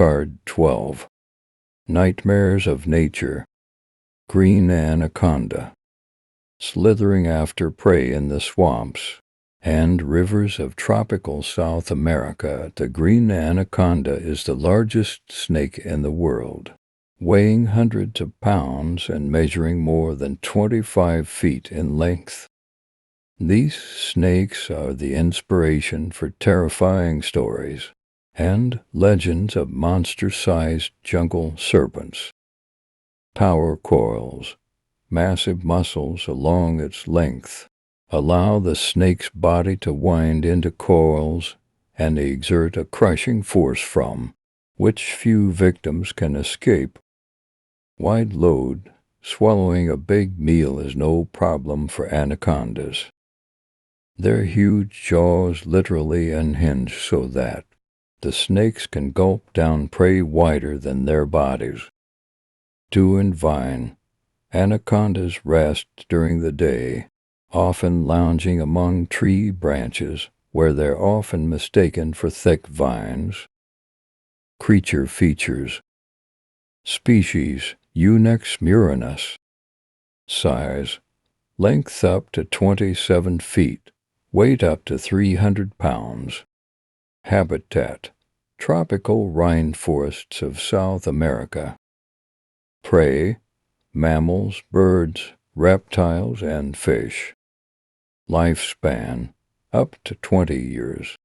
Card 12. Nightmares of Nature. Green anaconda. Slithering after prey in the swamps and rivers of tropical South America, the green anaconda is the largest snake in the world, weighing hundreds of pounds and measuring more than 25 feet in length. These snakes are the inspiration for terrifying stories and legends of monster-sized jungle serpents. Power coils, massive muscles along its length, allow the snake's body to wind into coils and exert a crushing force from which few victims can escape. Wide load, swallowing a big meal is no problem for anacondas. Their huge jaws literally unhinge so that the snakes can gulp down prey wider than their bodies. Dew and vine, anacondas rest during the day, often lounging among tree branches where they're often mistaken for thick vines. Creature features. Species, Unex murinus. Size, length up to 27 feet, weight up to 300 pounds. Habitat, tropical rainforests of South America. Prey, mammals, birds, reptiles, and fish. Lifespan, up to 20 years.